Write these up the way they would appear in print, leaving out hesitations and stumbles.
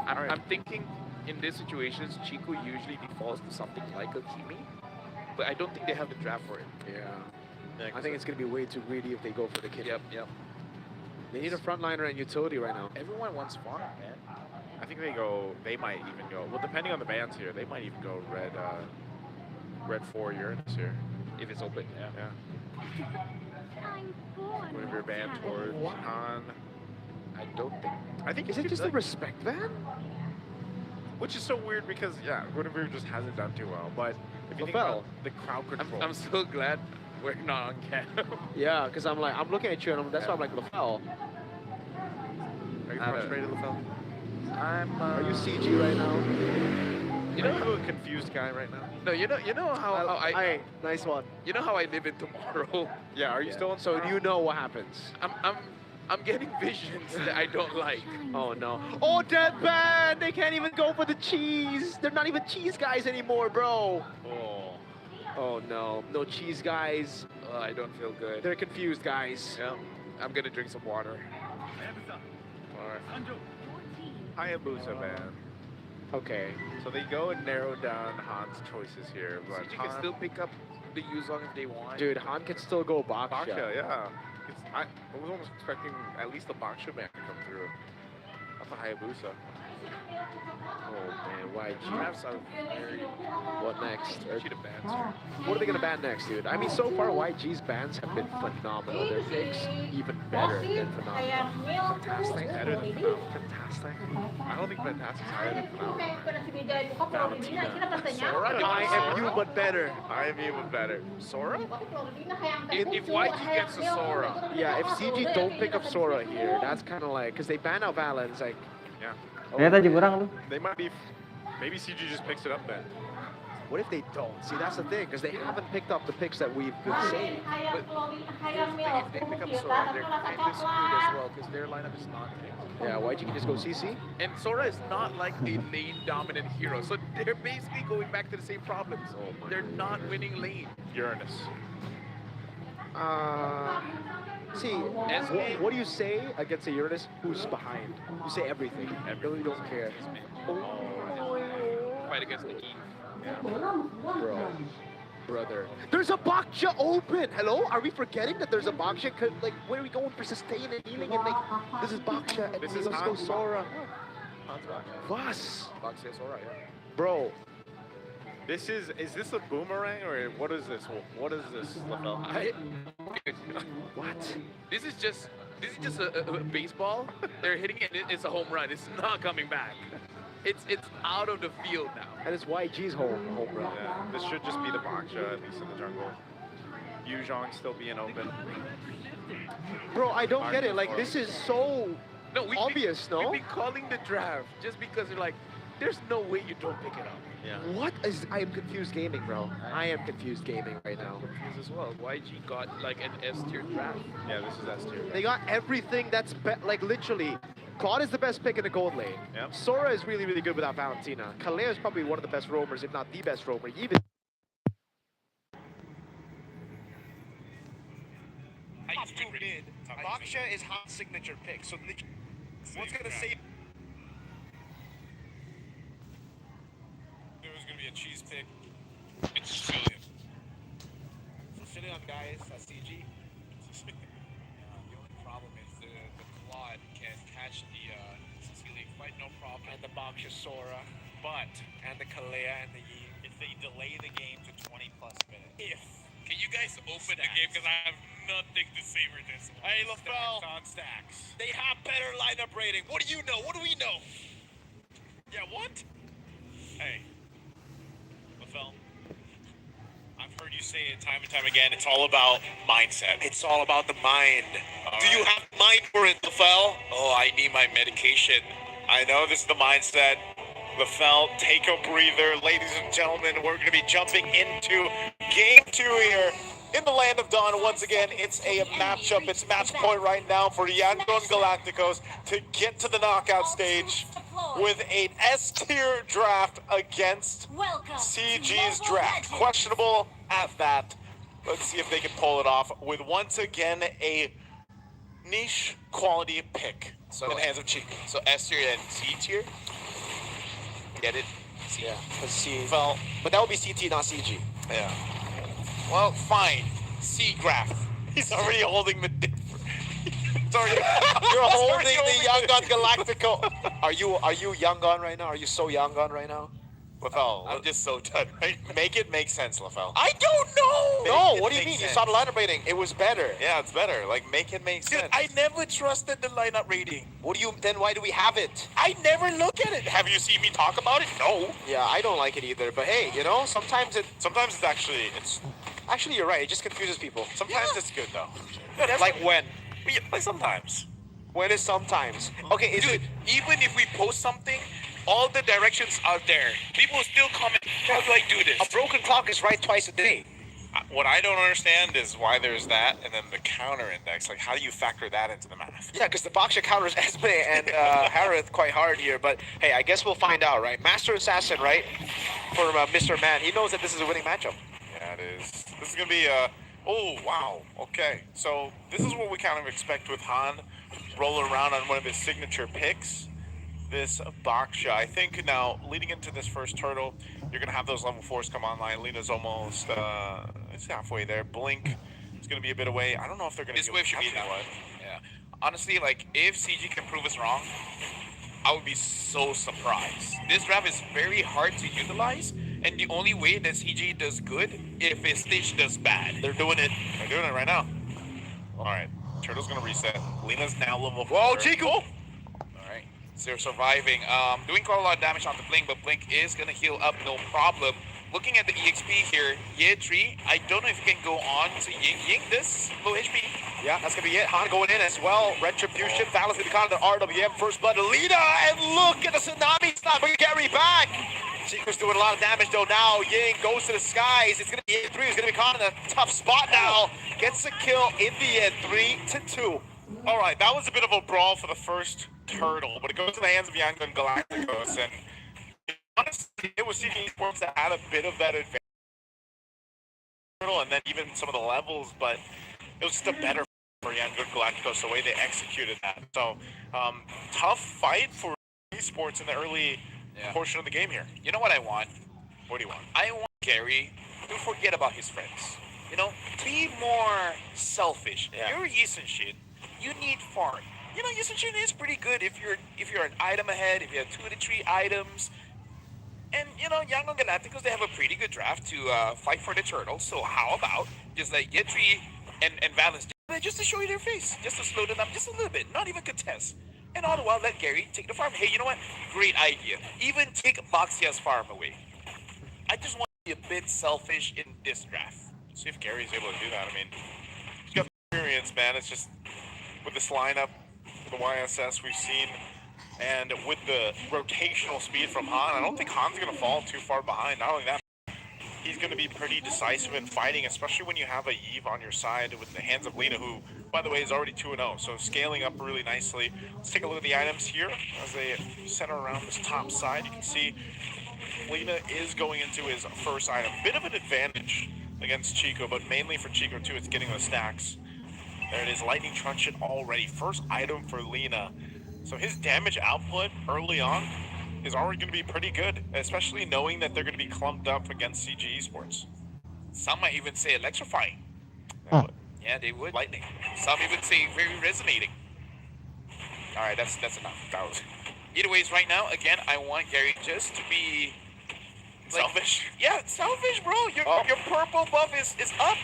I'm thinking in these situations, Chico usually defaults to something like a Kimi, but I don't think they have the draft for it. Yeah, I think it's going to be way too greedy if they go for the kid. Yep. They need a frontliner and utility right now. Everyone wants farm, man. I think they might even go, well, depending on the bans here, they might even go red 4 Uranus here. If it's open, Yeah. Whenever you're banned towards Han. I don't think. I think Is it just a respect ban? which is so weird because, yeah, Guinevere just hasn't done too well. But if you think Lafelle. about the crowd control. I'm so glad we're not on cam. Yeah, because I'm looking at you and that's why I'm like, Lafelle. Are you frustrated, Lafelle? Are you CG right now? You Are know, you a confused guy right now? no, you know how I nice one. you know how I live in tomorrow. Yeah, are you still on So you know what happens. I'm getting visions that I don't like. Oh no. Oh, deadpan! They can't even go for the cheese. They're not even cheese guys anymore, bro. Oh. Oh no. No cheese guys. I don't feel good. They're confused guys. Yeah, I'm gonna drink some water. Alright. Hayabusa, man. Okay. So they go and narrow down Han's choices here. But You can still pick up the Yuzong if they want. Dude, Han can still go Baksha. Baksha, yeah. I was almost expecting at least the Baksha man to come through. Not the Hayabusa. Oh man, YG. Drafts are very. What next? She the bans her. What are they gonna ban next, dude? I mean, so far YG's bans have been phenomenal. Their picks even better than phenomenal. Fantastic. Better than Fantastic. I don't think Fantastic's higher than Phenomenal. I am you, but better. I am even better. Sora? If YG gets a Sora, Yeah, if CG don't pick up Sora here, that's kind of like, because they ban out Vala, it's like, Yeah. Kaya tadi kurang lu. They might be. Maybe CG just picks it up then. what if they don't? See, that's the thing, because they haven't picked up the picks that we've been saying. if they pick up Sora, they're kind of screwed as well because their lineup is not picked. Yeah, YG can just go CC. And Sora is not like a lane dominant hero, so they're basically going back to the same problems. They're not winning lane. Uranus. See, what do you say against a Uranus who's behind? You say everything. I really don't care. Fight against the E. Bro. Brother. There's a Baksha open! Hello? Are we forgetting that there's a Baksha? Like, where are we going for sustain and healing? And like, this is Baksha and This this is is Han. Sora. Han's Baksha. Vas! Baksha Sora, yeah. Bro. This is this a boomerang or what is this? What is this, Lafelle? What? This is just a baseball. They're hitting it. It's a home run. It's not coming back. It's out of the field now. And it's YG's home run. Yeah, this should just be the Baksha, at least in the jungle. Yuzhong still being open. Bro, I don't get it. Like, this is so No, obvious, no? We've been calling the draft just because they're like, there's no way you don't pick it up. Yeah. What is... I am confused gaming, bro. I am confused gaming right now. Confused as well. YG got like an S tier draft. Yeah, this is S tier. They got everything that's... like, literally... Claude is the best pick in the gold lane. Yep. Sora is really, really good without Valentina. Kalea is probably one of the best roamers, if not the best roamer. Even... Off to mid. Baksha is hot signature pick. So what's gonna save? There was gonna be a cheese pick. It's Sicilian. Sicilian guys, that's CG. The only problem is the Claude can catch the Sicilian quite no problem. And the Baksha Sora. And the Kalea and the Yi. If they delay the game to 20+ minutes. Can you guys open the game? Because I have nothing to say for this. Hey, Lafelle. On stacks. They have better lineup rating. What do you know? What do we know? Yeah, what? Hey, Lafelle. I've heard you say it time and time again. It's all about mindset. It's all about the mind. Do you have mind for it, Lafelle? Oh, I need my medication. I know this is the mindset. Lafelle, take a breather. Ladies and gentlemen, we're going to be jumping into Game 2 here in the Land of Dawn. Once again, it's a matchup. It's match point right now for Yangon Galacticos to get to the knockout stage with an S-tier draft against CG's draft. Questionable at that. Let's see if they can pull it off with, once again, a niche quality pick in the hands of Chico. So S tier and C tier? Get it? Yeah, let's see. Well, But that would be CT, not CG. yeah. Well, fine. C graph. He's already holding the. He's already. You're holding the Yangon the. Galactico. Are you Yangon right now? Are you so Yangon right now? LaFell, I'm just so done. Right? Make it make sense, LaFell. I don't know. No, Make it what do you make mean? You sense. saw the lineup rating. It was better. Yeah, it's better. Like, make it make Dude, sense. I never trusted the lineup rating. What do you? Then why do we have it? I never look at it. Have you seen me talk about it? No. Yeah, I don't like it either. But hey, you know, sometimes it. Sometimes it's actually Actually, you're right. It just confuses people. sometimes it's good though. No, that's Like when? yeah, like sometimes. When is sometimes? Okay, is Dude, it? even if we post something, all the directions are there. People still comment, how do I do this? A broken clock is right twice a day. What I don't understand is why there's that, and then the counter index. Like, how do you factor that into the math? Yeah, because the Baksha counters Esme and Harith quite hard here. But hey, I guess we'll find out, right? Master Assassin, right? For Mr. Man, he knows that this is a winning matchup. Yeah, it is. This is gonna be oh wow. Okay, so this is what we kind of expect with Han rolling around on one of his signature picks. This Baksha. I think now leading into this first turtle, you're gonna have those level 4s come online. Lena's almost it's halfway there. Blink is gonna be a bit away. I don't know if they're gonna. This go wave should be capture that one. one. Yeah. Honestly, like, if CG can prove us wrong, I would be so surprised. This draft is very hard to utilize, and the only way that CG does good if his Stitch does bad. They're doing it. They're doing it right now. All right. Turtle's gonna reset. Lena's now level 4. Whoa, Chico! Alright, so they're surviving. Doing quite a lot of damage onto Blink, but Blink is gonna heal up, no problem. Looking at the EXP here, Ye 3, I don't know if you can go on to Ying this low HP. Yeah, that's gonna be it. Han going in as well. Retribution, Valus with the con of the RWM, first blood to Lita, and look at the tsunami stop. Bring Gary back. Chico's doing a lot of damage though now. Ying goes to the skies. It's gonna be Ye 3 who's gonna be caught in a tough spot now. Gets a kill in the end, 3-2. All right, that was a bit of a brawl for the first turtle, but it goes to the hands of Yangon Galacticos, and honestly, it was CG Sports that had a bit of that advantage, and then even some of the levels, but it was just a better for Yangon Galacticos the way they executed that. So, tough fight for esports in the early portion of the game here. You know what I want? What do you want? I want Gary to forget about his friends. You know, be more selfish. Yeah. You're Yisun shit. You need farm. You know, Yisun shit is pretty good if you're an item ahead, if you have 2 to 3 items. And you know, Yangon Galacticos, they have a pretty good draft to fight for the turtle. So how about just like get 3 and Valence just to show you their face, just to slow them up just a little bit, not even contest. And all the while let Gary take the farm. Hey, you know what? Great idea. Even take Baxia's farm away. I just want to be a bit selfish in this draft. See if Gary's able to do that. I mean, he's got the experience, man. It's just with this lineup, the YSS we've seen, and with the rotational speed from Han, I don't think Han's going to fall too far behind. Not only that, he's going to be pretty decisive in fighting, especially when you have a Eve on your side with the hands of Lena, who, by the way, is already 2-0. So scaling up really nicely. Let's take a look at the items here as they center around this top side. You can see Lena is going into his first item. Bit of an advantage against Chico, but mainly for Chico too, it's getting the stacks. There it is, Lightning Truncheon already. First item for Lena. So his damage output early on is already going to be pretty good, especially knowing that they're going to be clumped up against CG Esports. Some might even say electrifying. Yeah, they would. Lightning. Some even say very resonating. All right, that's enough. That was. Either ways, right now, again, I want Gary just to be Selfish? Yeah, selfish, bro. Your purple buff is up.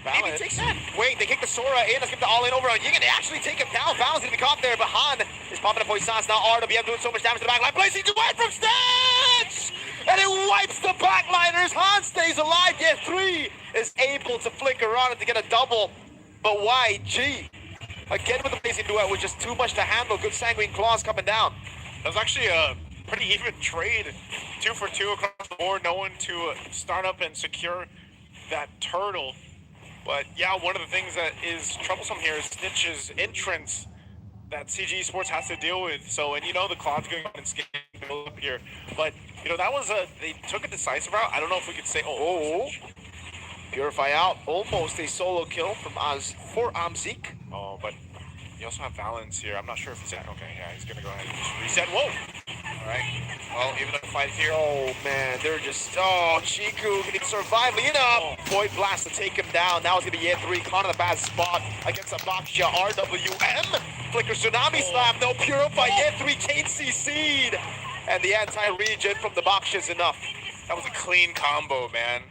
Maybe take that. Wait, they kick the Sora in. Let's get the all-in over on Ying, and they actually take him down. Val's gonna be caught there, but Han is popping up poisons. Now RWM doing so much damage to the backline. Blazing away from Stitch! And it wipes the backliners. Han stays alive, yet 3 is able to flicker on it to get a double. But YG, again with the Blazing Duet, was just too much to handle. Good Sanguine Claws coming down. That was actually a pretty even trade. 2 for 2 across the board. No one to start up and secure that turtle. But yeah, one of the things that is troublesome here is Snitch's entrance that CG Sports has to deal with. So, and you know, the Cloud's going and scaling up here. But, you know, that was they took a decisive route. I don't know if we could say, Purify out, almost a solo kill from for Amzik. Oh, but you also have Valence here. I'm not sure if he's at, okay, yeah, he's going to go ahead and just reset. Whoa! All right. Well, even a fight here. Oh man, they're just, oh, Chiku getting surviving enough. Void Blast to take him down. Now it's gonna be Year 3, caught in a bad spot against a Baksha RWM. Flicker Tsunami Slam, no Purify, Year 3 Kane CC'd. And the anti-regen from the Baksha is enough. That was a clean combo, man.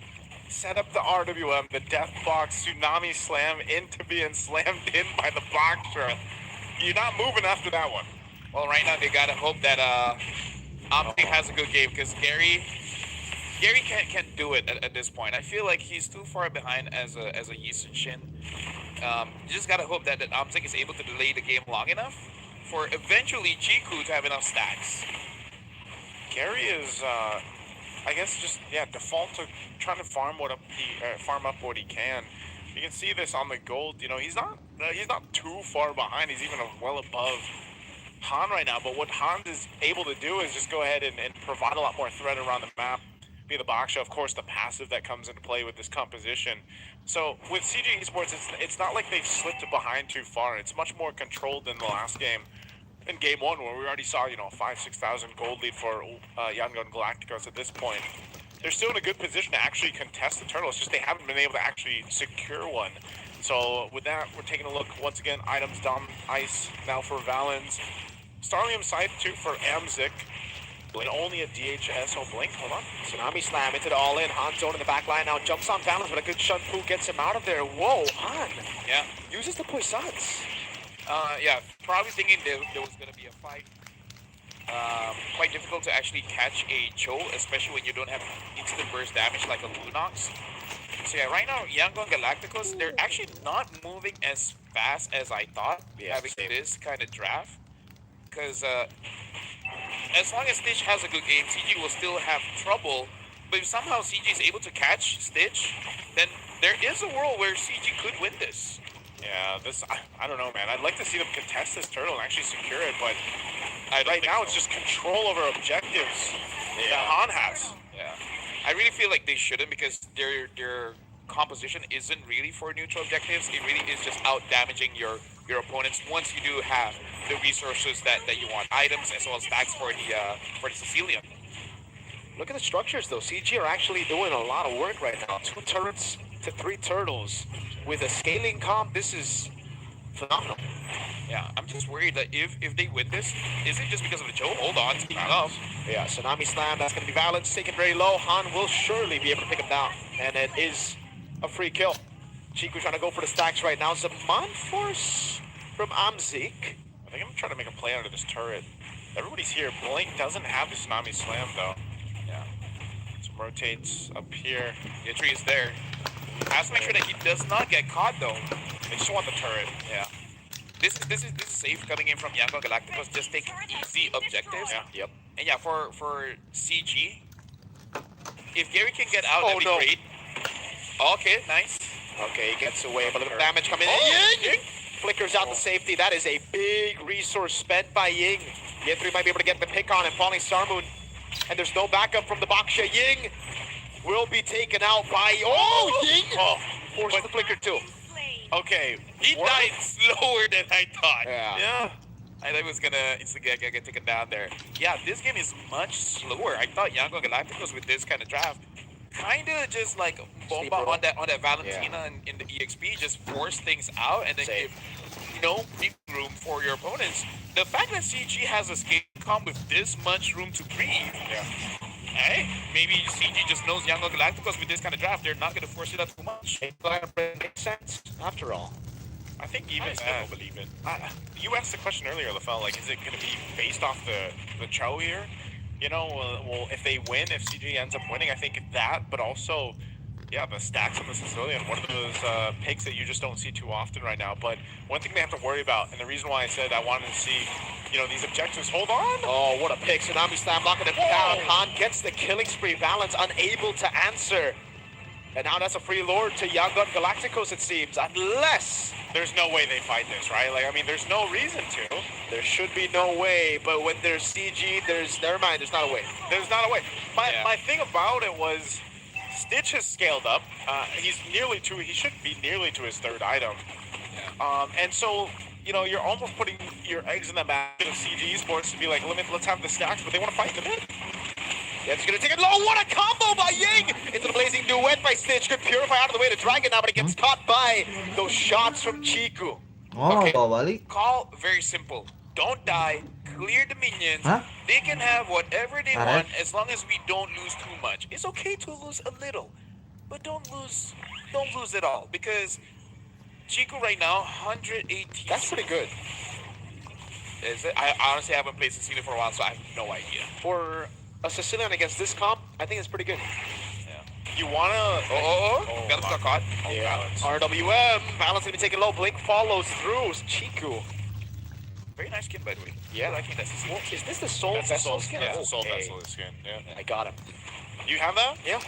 Set up the RWM, the Death Box, Tsunami Slam into being slammed in by the Boxer. You're not moving after that one. Well, right now they gotta hope that Omni has a good game because Gary can't do it at this point. I feel like he's too far behind as a Yisun Shin. You just gotta hope that Omzik is able to delay the game long enough for eventually Jiku to have enough stacks. Gary is, I guess, just default to trying to farm up what he can. You can see this on the gold. You know, he's not too far behind. He's even well above Han right now. But what Han is able to do is just go ahead and provide a lot more threat around the map. Be the Baksha, of course, the passive that comes into play with this composition. So with CG Esports, it's not like they've slipped behind too far. It's much more controlled than the last game. In game 1, where we already saw, 5,000-6,000 gold lead for Yangon Galacticos at this point. They're still in a good position to actually contest the turtle. It's just they haven't been able to actually secure one. So with that, we're taking a look once again. Items down ice now for Valens. Starlium side 2 for Amzik. Blink only a DHS. Oh, Blink, hold on. Tsunami Slam into the all-in. Han zone in the back line now. Jumps on Valens, but a good Shun Fu gets him out of there. Whoa, Han. Yeah. Uses the Poisons. Yeah, probably thinking there was going to be a fight. Quite difficult to actually catch a Cho, especially when you don't have instant burst damage like a Lunox. So yeah, right now, Yangon Galacticos, they're actually not moving as fast as I thought, having this kind of draft. Because as long as Stitch has a good game, CG will still have trouble. But if somehow CG is able to catch Stitch, then there is a world where CG could win this. Yeah, I don't know, man. I'd like to see them contest this turtle and actually secure it, but right now it's just control over objectives that Han has. Yeah, I really feel like they shouldn't because their composition isn't really for neutral objectives. It really is just out damaging your opponents once you do have the resources that you want, items as well as stacks for the Sicilian. Look at the structures though. CG are actually doing a lot of work right now. 2 turrets to 3 turtles. With a scaling comp, this is phenomenal. Yeah, I'm just worried that if they win this, is it just because of the Joe? Hold on, speaking of. Yeah, Tsunami Slam, that's going to be Valens, taken very low. Han will surely be able to pick him down, and it is a free kill. Chiku trying to go for the stacks right now. Zaman Force from Amzik. I think I'm trying to make a play under this turret. Everybody's here. Blink doesn't have the Tsunami Slam, though. Yeah. So rotates up here. Entry is there. Has to make sure that he does not get caught, though. They just want the turret. Yeah. This is safe coming in from Yangon Galacticos. Just take easy objectives. Yeah. Yep. And yeah, for CG, if Gary can get out, that'd be great. Okay, nice. Okay, he gets away, but a little damage coming in. Ying! Flickers out the safety. That is a big resource spent by Ying. Year 3 might be able to get the pick on him. Falling Sarmoon. And there's no backup from the Baksha. Ying will be taken out by... Oh, Ying! Forces the flicker too. Okay. He died slower than I thought. Yeah. I thought he was gonna get taken down there. Yeah, this game is much slower. I thought Yangon Galacticos with this kind of draft kinda just like bomba on that Valentina in the EXP, just force things out and then give big room for your opponents. The fact that CG has a scale comp with this much room to breathe. Yeah. Hey, maybe CG just knows Yangon Galacticos with this kind of draft, they're not gonna force it out too much. It makes sense after all. I think even I still believe it. You asked the question earlier, LaFell, like, is it going to be based off the Cho here? Well, if they win, if CG ends up winning, I think that, but also, yeah, the stacks on the Sicilian, one of those picks that you just don't see too often right now. But one thing they have to worry about, and the reason why I said I wanted to see, these objectives, hold on. Oh, what a pick. Tsunami Slam locking it down. Han gets the killing spree. Valens unable to answer. And now that's a free lord to Yangon Galacticos, it seems, unless... There's no way they fight this, right? There's no reason to. There should be no way, but when there's CG, never mind, there's not a way. There's not a way. My thing about it was, Stitch has scaled up. He should be nearly to his 3rd item. And so you know, you're almost putting your eggs in the basket of CG Esports to be like, let's have the stacks, but they want to fight in the mid. Yeah, he's gonna take it low. What a combo by Ying! Into the blazing duet by Stitch. Good Purify out of the way to Dragon now, but it gets caught by those shots from Chiku. Oh, Okay. bawa balik. Call very simple. Don't die. Clear the minions. Huh? They can have whatever they Alright. want as long as we don't lose too much. It's okay to lose a little, but don't lose it all because Chico right now 118. That's pretty good. Is it? I honestly haven't played Cecilia for a while, so I have no idea. For a Sicilian against this comp, I think it's pretty good. You want to... Balance got caught. RWM, Balance gonna be taken low. Blink follows through. Chiku. Very nice skin, by the way. Yeah, I think that's Cecilia. Well, is this the Soul That's the Vessel Soul skin? Skin. That's the Soul Okay. Vessel skin, yeah. I got him. You have that? Yeah,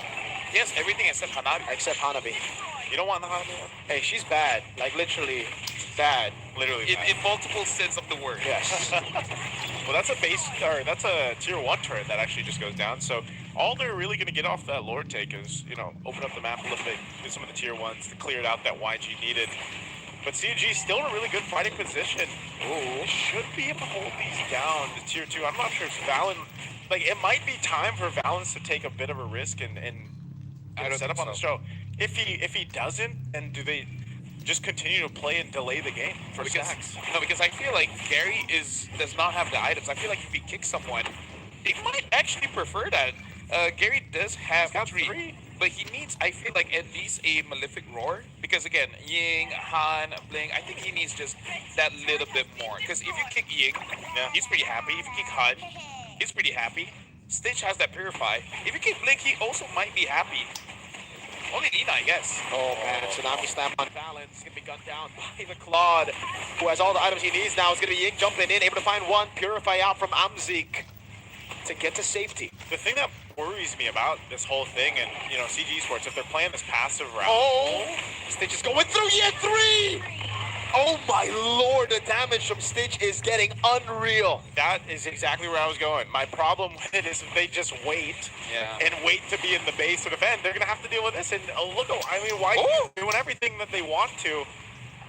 Yes, everything except Hanabi. except Hanabi. You don't want the Hanabi one? Hey, she's bad. Like, literally bad. Literally In, bad. in multiple sense of the word. Yes. Well, that's a base, or that's a tier 1 turret that actually just goes down. So all they're really going to get off that Lord take is, you know, open up the map a little bit, do some of the tier 1s to clear out that YG needed. But CG still in a really good fighting position. Ooh, should be able to hold these down to tier 2. I'm not sure if Valen, like, it might be time for Valens to take a bit of a risk and set up on the show. If he doesn't, then do they just continue to play and delay the game for stacks? No, because I feel like Gary does not have the items. I feel like if he kicks someone, they might actually prefer that. Gary does have He's got three, three. but he needs, I feel like, at least a Malefic Roar. Because again, Ying, Han, Bling, I think he needs just that little bit more. Because if you kick Ying, he's pretty happy. If you kick Han, he's pretty happy. Stitch has that Purify. If you kick Blink, he also might be happy. Only Lina, I guess. Oh man, Tsunami Slam on Balance. Gonna be gunned down by the Claude, who has all the items he needs now. It's gonna be Ying jumping in, able to find one. Purify out from Amzik to get to safety. The thing that worries me about this whole thing, and you know, CG Esports, if they're playing this passive route, Oh, Stitch is going through year 3! Oh my lord, the damage from Stitch is getting unreal. that is exactly where I was going. My problem with it is if they just wait and wait to be in the base to defend, they're gonna have to deal with this. And look, I mean, why doing everything that they want to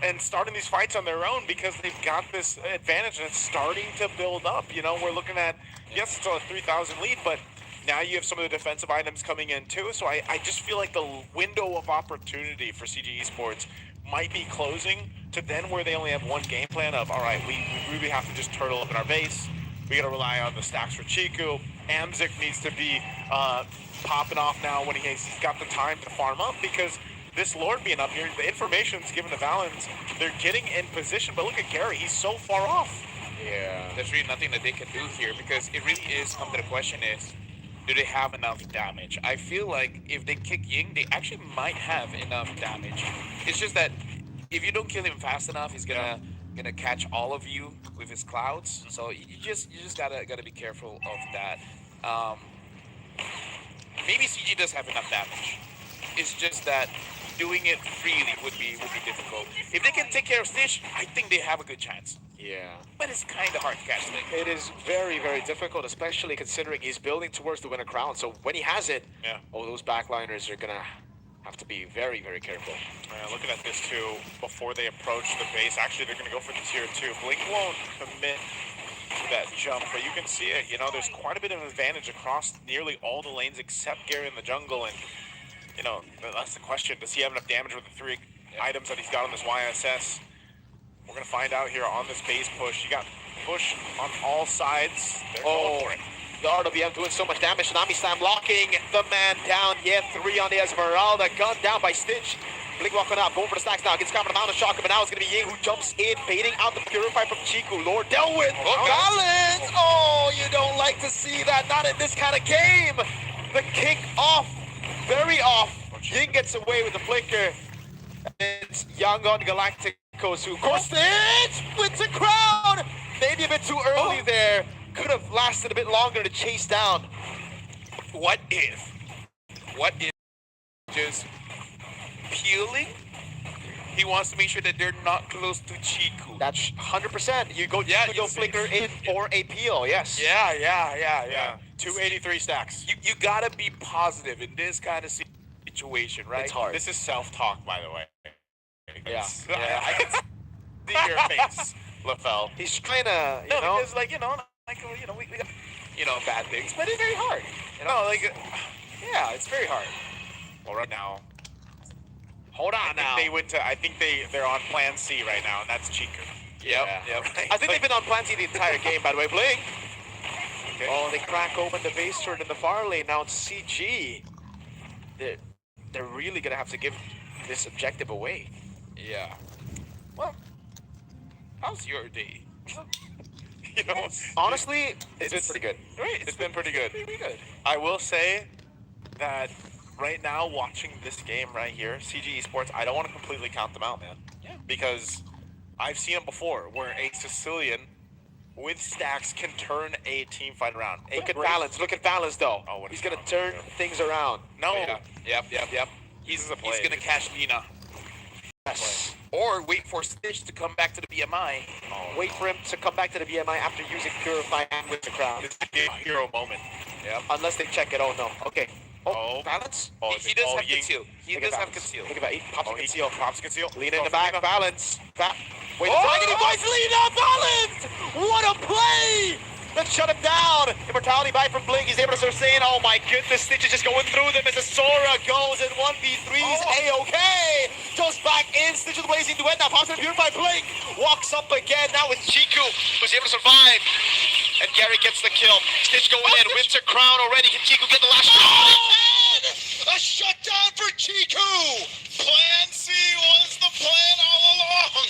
and starting these fights on their own because they've got this advantage and it's starting to build up. You know, we're looking at, yes, it's still a 3,000 lead, but now you have some of the defensive items coming in too. So I just feel like the window of opportunity for CG Esports might be closing to then where they only have one game plan of, all right, we really have to just turtle up in our base. We got to rely on the stacks for Chiku. Amzik needs to be popping off now when he's got the time to farm up because this Lord being up here, the information's given to Valens. They're getting in position, but look at Gary. He's so far off. Yeah. There's really nothing that they can do here because it really is come to the question is, do they have enough damage? I feel like if they kick Ying, they actually might have enough damage. It's just that if you don't kill him fast enough, he's gonna catch all of you with his clouds. So you just gotta be careful of that. Maybe CG does have enough damage. It's just that doing it freely would be difficult. If they can take care of Stitch, I think they have a good chance. Yeah. But it's kind of hard to catch Link. It is very, very difficult, especially considering he's building towards the winner crown. So when he has it, those backliners are gonna have to be very, very careful. Looking at this too, before they approach the base, actually they're going to go for the tier 2. Blink won't commit to that jump, but you can see it. You know, there's quite a bit of advantage across nearly all the lanes except Gary in the jungle. And, you know, that's the question. Does he have enough damage with the 3 items that he's got on this YSS? We're going to find out here on this base push. You got push on all sides. They're going for it. The RWM doing so much damage. Tsunami Slam locking the man down. Yeah, 3 on the Esmeralda. Gun down by Stitch. Blink walking out, going for the stacks now. Gets caught in the mountain shocker, but now it's going to be Ying who jumps in, baiting out the Purify from Chiku. Lord dealt with. Balance! Oh, you don't like to see that. Not in this kind of game. The kick off. Very off. Ying gets away with the flicker. It's Yangon Galacticos who goes Stitch with the crown. Maybe a bit too early there. Could have lasted a bit longer to chase down. What if just peeling? He wants to make sure that they're not close to Chiku. That's 100%. You go, flicker in for a peel, yes. Yeah. 283 stacks. You gotta be positive in this kind of situation, right? It's hard. This is self-talk, by the way. Yeah. I can into your face, LaFell. He's trying to, No, you know. because, like, you know, we got, bad things, but it's very hard. You No, know, like, yeah, it's very hard. well, right now, Hold on now. I think they're on Plan C right now, and that's Chico. Yep. Right? I think they've been on Plan C the entire game, by the way. Bling. Okay. Oh, they crack open the base turret in the far lane. Now it's CG. They're really gonna have to give this objective away. Yeah. Well, how's your day? You know, Honestly, it's been pretty good. Right, it's been pretty good. Pretty good. I will say that right now, watching this game right here, CG Esports, I don't want to completely count them out, man. Yeah. Because I've seen it before, where a Sicilian with stacks can turn a team fight around. Look at Balance. Look at Balance, though. Oh, what He's is gonna wrong? turn things around. No. Yeah. Yep. He's a play. He's gonna catch Nina. Yes. Or wait for Stitch to come back to the BMI. Oh, Wait for him to come back to the BMI after using Purify and with the crowd. It's a hero moment. Yep. Unless they check it. Oh, no. Okay. Oh. Balance. Oh, He does have Ying. conceal. He Look at does have Balance. conceal. Look at that. He pops Oh, a he conceal. pops conceal. Lean in Oh, the back. Selena. Balance. Wait, Oh! the Dragon Voice lead up. Balance. What a play. Let's shut him down. Immortality by from Blink. He's able to start saying, oh my goodness, Stitch is just going through them as the Sora goes in 1v3s. A-OK. Goes back in. Stitch with Blazing Duet. Now pops in Purify. Blink walks up again. Now with Chiku, who's able to survive. And Gary gets the kill. Stitch going in. Winter Crown already. Can Chiku get the last shot? A shutdown for Chiku. Plan C was the plan all along.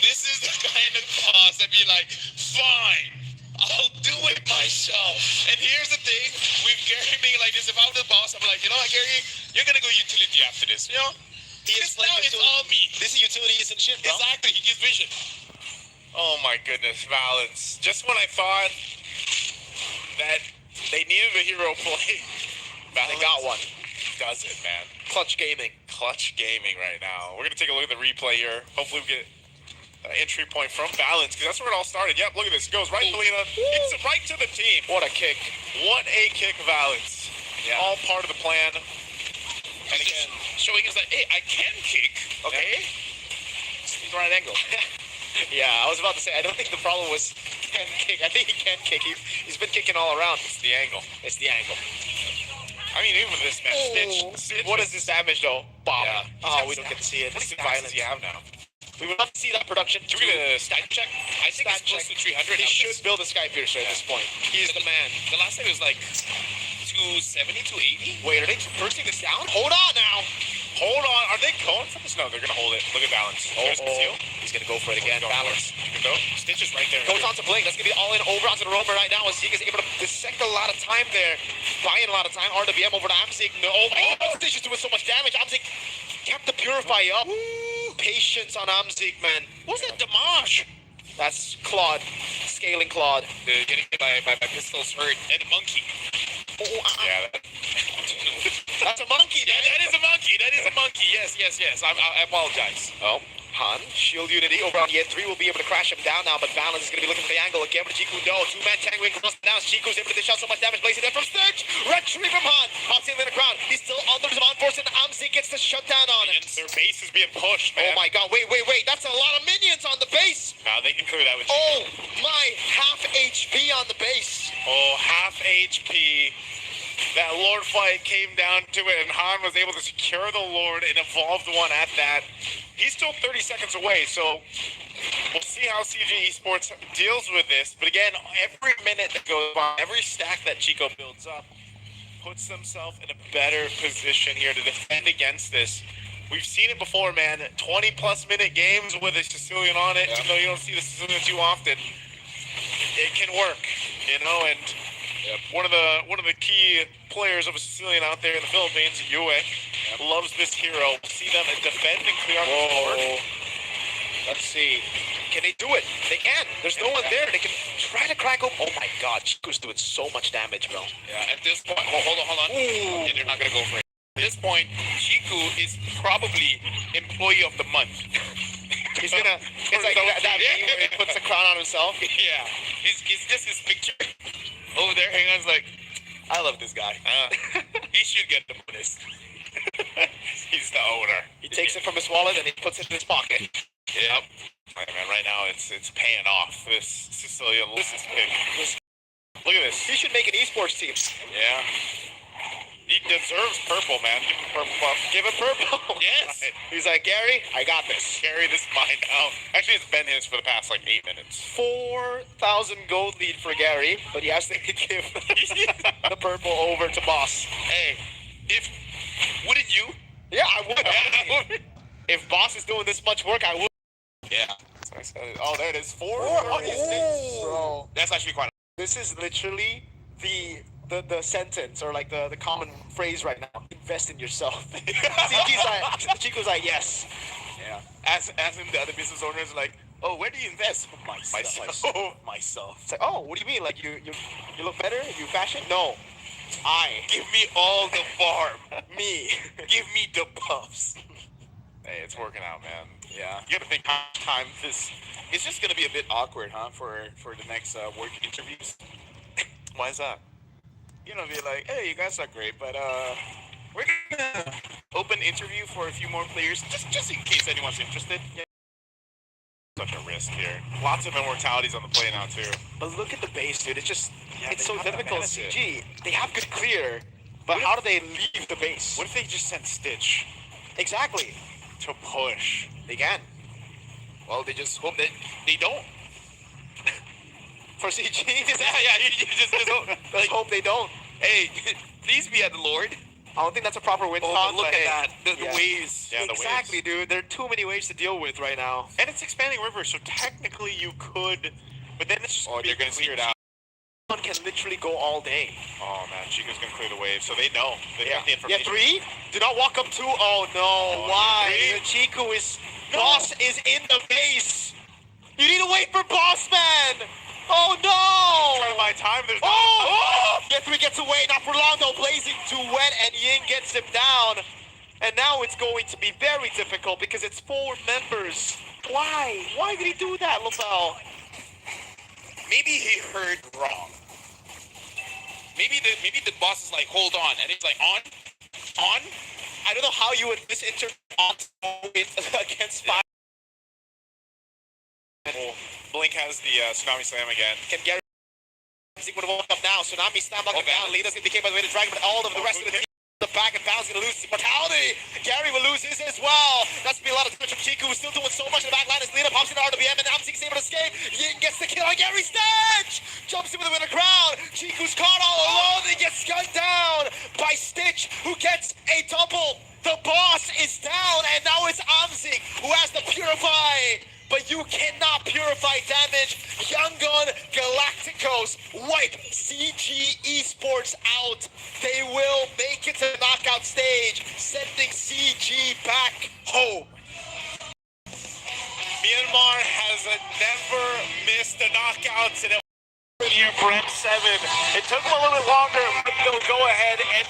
This is the kind of boss that be like, fine, I'll do it myself. And here's the thing, with Gary being like this, if I'm the boss, I'm like, you know what, Gary, you're gonna go utility after this, you know? This now it's all me. This is utilities and shit, bro. Exactly, he gives vision. Oh my goodness, Balance. Just when I thought that they needed a hero play, They got one. does it, man. Clutch Gaming. Clutch gaming right now. We're gonna take a look at the replay here. Hopefully we get an entry point from Balance, because that's where it all started. Yep, look at this. Goes right to Lena. It's right to the team. What a kick. What a kick, Balance. Yeah. All part of the plan. And again, showing us that, hey, I can kick, okay? He's the right angle. Yeah, I was about to say, I don't think the problem was can kick. I think he can kick. He's been kicking all around. It's the angle. It's the angle. I mean, even with this man, Stitch. What is this damage, though? Bomb. Yeah. Oh, we don't get to see it. What This is stats violence. does he have now? We would love to see that production. Should we get a stat check? I think Stat it's close check. to 300 He now. should build a Sky Piercer at this point. He's the man. The last time it was like 270, 280. Wait, are they bursting this down? Hold on now. Hold on. Are they going for this? No, they're going to hold it. Look at Balance. There's conceal. He's going to go for it again. Balance. You can go. Stitch is right there. Goes on to Blink. That's going to be all in over onto the roamer right now. As Zeke is able to dissect a lot of time there. Buying a lot of time. RWM over to Amzik. No. Oh, Stitch is doing so much damage. Amzik kept the Purify up. Patience on Amzik, man. What's that damage? That's Claude. Scaling Claude. Getting hit by pistols hurt. And monkey. Yeah, That's a monkey, Yeah, that is a monkey. That is a monkey. Yes. I apologize. Oh, Han, Shield Unity over on Yet 3 will be able to crash him down now, but Balance is going to be looking for the angle again with Chiku. No, two-man tangoing across the down. Chiku's able to dish out so much damage. Blazing there from Stitch. Retreat from Han. Han's in the crowd. He's still under his on force, and Amzi gets the shutdown on him. their base is being pushed, man. Oh my god, wait. That's a lot of minions on the base. Now they can clear that with Oh my, half HP on the base. Oh, half HP. That Lord fight came down to it, and Han was able to secure the Lord and evolved one at that. He's still 30 seconds away, so we'll see how CG Esports deals with this. But again, every minute that goes by, every stack that Chico builds up, puts themselves in a better position here to defend against this. We've seen it before, man. 20-plus minute games with a Sicilian on it. Even though you don't see the Sicilian too often, it can work, you know, and one of the key players of a Sicilian out there in the Philippines, Yue, loves this hero. See them defend and clear out the board. Let's see. Can they do it? They can. There's no one there. They can try to crack open. Oh my god, Chiku's doing so much damage, bro. Yeah, at this point, hold on. Okay, they're not gonna go for it. At this point, Chiku is probably employee of the month. He's gonna. It's like that meme where he puts the crown on himself. Yeah, he's just his picture over there hanging on. Like, I love this guy. He should get the bonus. He's the owner. He takes it from his wallet and he puts it in his pocket. Yep. Hey, man, right now, it's paying off. This Sicilian List's pick. Look at this. He should make an esports team. Yeah. He deserves purple, man. Give him purple buff. Give him purple. Yes. He's like, Gary, I got this. Gary, this is mine now. Actually, it's been his for the past like 8 minutes. 4,000 gold lead for Gary, but he has to give the purple over to Boss. Hey, wouldn't you? Yeah, I would. If Boss is doing this much work, I would. Yeah. Oh, there it is. 4. Bro. That's actually quite. This is literally the sentence or like the common phrase right now. Invest in yourself. CG's like, Chico's like, yes. Yeah. As in the other business owners like, oh, where do you invest? Myself. It's like, oh, what do you mean? Like you look better? You fashion? No. I. Give me all the farm. Me. Give me the buffs. Hey, it's working out, man. Yeah. You gotta think how time this. It's just gonna be a bit awkward, huh? For the next work interviews. Why is that? You know, be like, hey, you guys are great, but we're gonna open interview for a few more players, just in case anyone's interested. Yeah. Such a risk here. Lots of immortalities on the play now too. But look at the base, dude. It's just it's they so have difficult. to manage CG. They have good clear, but how do they leave the base? What if they just sent Stitch Exactly. to push? They can. Well, they just hope that they don't. For CG, You just hope. let's hope they don't. Hey, please be at the Lord. I don't think that's a proper win. Oh, but look at that. The Yeah. waves. Yeah, the waves. Exactly, dude. There are too many waves to deal with right now. And it's expanding river, so technically you could, but then it's just. Oh, they're gonna steer it out. One can literally go all day. Oh man, Chico's gonna clear the wave, so they know. They got the Yeah, information. 3. Do not walk up 2. Oh no, why? three. Chico is Boss is in the base. You need to wait for Boss Man. Oh no! Trying to buy time. There's Oh! Yeah, 3 gets away, not for long though. Blazing too wet, and Ying gets him down. And now it's going to be very difficult because it's 4 members. Why? Why did he do that, LaBelle? Maybe he heard wrong. Maybe the boss is like, hold on, and he's like, on. I don't know how you would misinter on against 5. Oh, Blink has the Tsunami Slam again. Can Gary would have woke up now. Tsunami slam back down. Leaders became by the way to Dragon, but all of the rest of the team the back and Val's gonna lose his mortality. Gary will lose his as well. That's gonna be a lot of damage from Chiku, who's still doing so much in the back line. His leader pops in RWM, and Amsing's able to escape. Ying gets the kill on Gary Stitch! Jumps in with him in the crowd. Chiku's caught all alone. He gets gunned down by Stitch, who gets a double. The boss is down, and now it's Amsing who has to purify. But you cannot purify damage. Yangon Galacticos wipe CG Esports out. They will make it to the knockout stage, sending CG back home. Myanmar has never missed a knockout in a year for M7. It took them a little bit longer, but they'll go ahead and